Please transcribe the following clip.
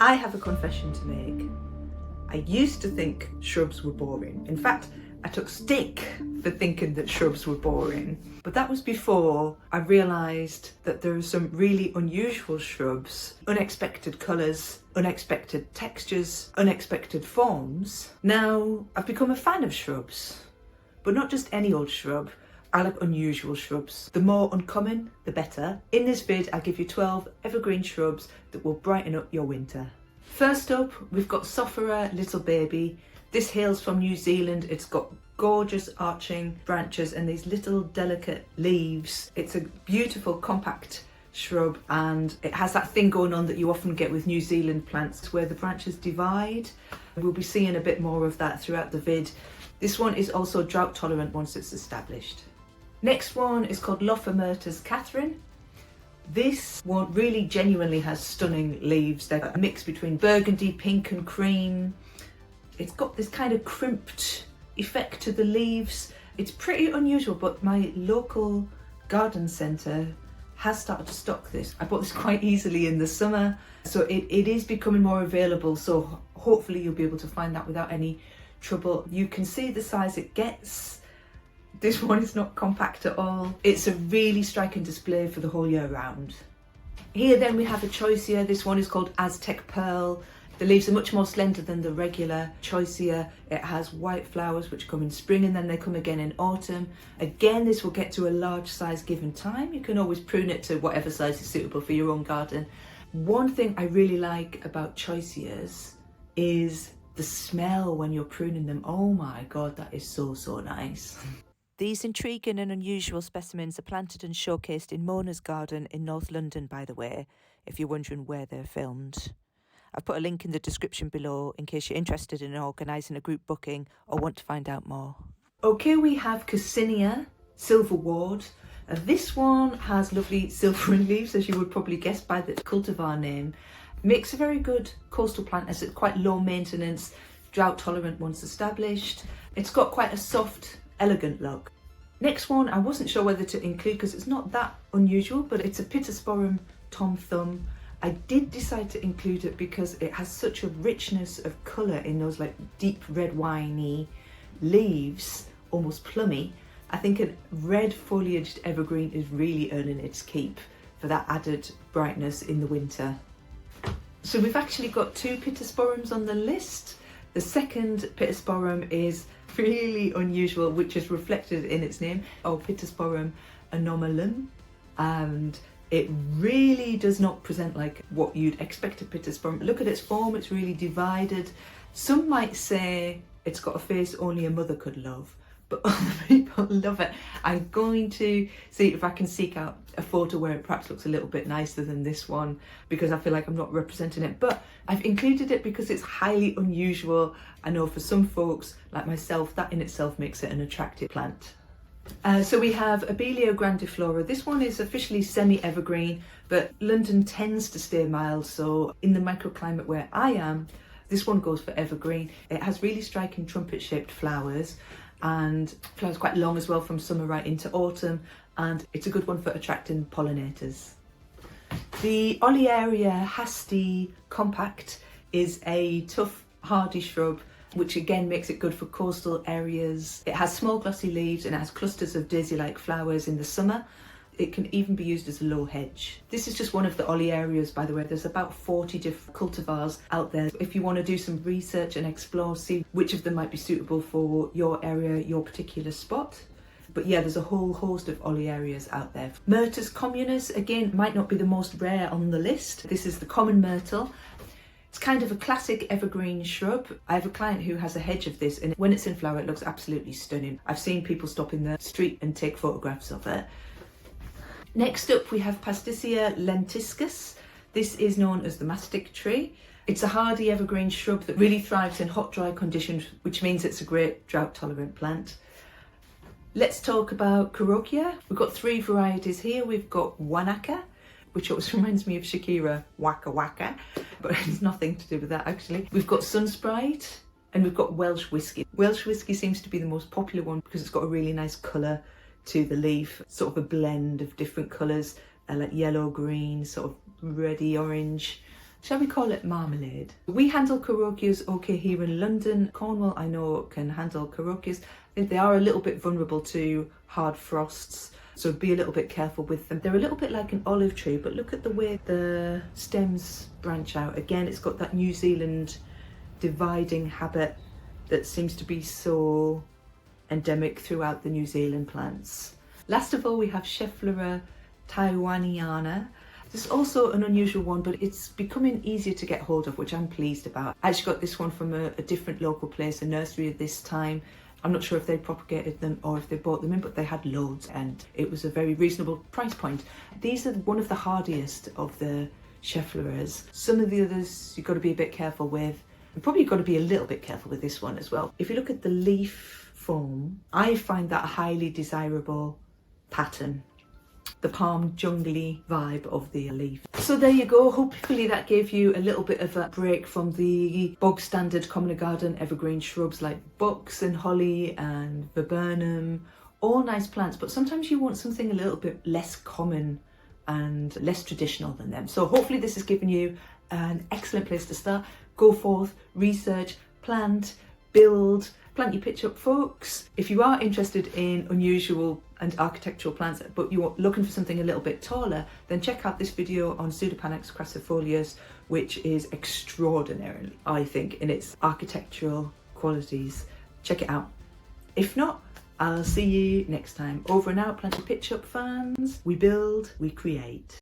I have a confession to make. I used to think shrubs were boring. In fact, I took stick for thinking that shrubs were boring. But that was before I realised that there are some really unusual shrubs, unexpected colours, unexpected textures, unexpected forms. Now, I've become a fan of shrubs, but not just any old shrub. I like unusual shrubs. The more uncommon, the better. In this vid, I give you 12 evergreen shrubs that will brighten up your winter. First up, we've got Sophora Little Baby. This hails from New Zealand. It's got gorgeous arching branches and these little delicate leaves. It's a beautiful compact shrub, and it has that thing going on that you often get with New Zealand plants where the branches divide. We'll be seeing a bit more of that throughout the vid. This one is also drought tolerant once it's established. Next one is called Lophomyrtus Kathryn. This one really genuinely has stunning leaves. They're a mix between burgundy, pink and cream. It's got this kind of crimped effect to the leaves. It's pretty unusual, but my local garden centre has started to stock this. I bought this quite easily in the summer, so it is becoming more available, so hopefully you'll be able to find that without any trouble. You can see the size it gets. This one is not compact at all. It's a really striking display for the whole year round. Here then we have a Choisya. This one is called Aztec Pearl. The leaves are much more slender than the regular Choisya. It has white flowers which come in spring and then they come again in autumn. Again, this will get to a large size given time. You can always prune it to whatever size is suitable for your own garden. One thing I really like about Choisyas is the smell when you're pruning them. Oh my God, that is so nice. These intriguing and unusual specimens are planted and showcased in Mona's garden in North London, by the way, if you're wondering where they're filmed. I've put a link in the description below in case you're interested in organising a group booking or want to find out more. Okay, we have Cinia, silver ward. This one has lovely silvering leaves, as you would probably guess by the cultivar name. Makes a very good coastal plant as it's quite low maintenance, drought tolerant once established. It's got quite a soft, elegant look. Next one, I wasn't sure whether to include because it's not that unusual, but it's a Pittosporum Tom Thumb. I did decide to include it because it has such a richness of colour in those like deep red winey leaves, almost plummy. I think a red foliaged evergreen is really earning its keep for that added brightness in the winter. So we've actually got 2 Pittosporums on the list. The second Pittosporum is really unusual, which is reflected in its name, Pittosporum Anomalum, and it really does not present like what you'd expect a Pittosporum. Look at its form, it's really divided. Some might say it's got a face only a mother could love, but other people love it. I'm going to see if I can seek out a photo where it perhaps looks a little bit nicer than this one, because I feel like I'm not representing it, but I've included it because it's highly unusual. I know for some folks like myself, that in itself makes it an attractive plant. So we have Aelia grandiflora. This one is officially semi-evergreen, but London tends to stay mild, so in the microclimate where I am, this one goes for evergreen. It has really striking trumpet-shaped flowers, and flowers quite long as well from summer right into autumn, and it's a good one for attracting pollinators. The Aelia Hasty compact is a tough, hardy shrub, which again makes it good for coastal areas. It has small glossy leaves and it has clusters of daisy-like flowers in the summer. It can even be used as a low hedge. This is just one of the Olearias, by the way. There's about 40 different cultivars out there. If you want to do some research and explore, see which of them might be suitable for your area, your particular spot. But yeah, there's a whole host of Olearias out there. Myrtus communis, again, might not be the most rare on the list. This is the common myrtle. It's kind of a classic evergreen shrub. I have a client who has a hedge of this, and when it's in flower, it looks absolutely stunning. I've seen people stop in the street and take photographs of it. Next up, we have Pastia Lentiscus. This is known as the mastic tree. It's a hardy evergreen shrub that really thrives in hot, dry conditions, which means it's a great drought-tolerant plant. Let's talk about Choisya. We've got 3 varieties here. We've got Wanaka, which always reminds me of Shakira, Waka Waka, but it's nothing to do with that actually. We've got Sunsprite, and we've got Welsh Whiskey. Welsh Whiskey seems to be the most popular one because it's got a really nice colour to the leaf, sort of a blend of different colours, like yellow, green, sort of reddy orange. shall we call it marmalade? We handle carokias okay here in London. Cornwall, I know, can handle carokias. They are a little bit vulnerable to hard frosts, so be a little bit careful with them. They're a little bit like an olive tree, but look at the way the stems branch out. Again, it's got that New Zealand dividing habit that seems to be so endemic throughout the New Zealand plants. Last of all, we have Shefflera Taiwaniana. This is also an unusual one, but it's becoming easier to get hold of, which I'm pleased about. I actually got this one from a different local place, a nursery at this time. I'm not sure if they propagated them or if they bought them in, but they had loads and it was a very reasonable price point. These are one of the hardiest of the Sheffleras. Some of the others you've got to be a bit careful with. You've probably got to be a little bit careful with this one as well. If you look at the leaf form, I find that a highly desirable pattern. The palm jungly vibe of the leaf. So there you go. Hopefully that gave you a little bit of a break from the bog standard common garden evergreen shrubs like box and holly and viburnum. All nice plants, but sometimes you want something a little bit less common and less traditional than them. So hopefully this has given you an excellent place to start. Go forth, research, plant, build, plant your pitch up, folks. If you are interested in unusual and architectural plants, but you're looking for something a little bit taller, then check out this video on Pseudopanax crassifolius, which is extraordinary, I think, in its architectural qualities. Check it out. If not, I'll see you next time. Over and out, plant your pitch up, fans. We build, we create.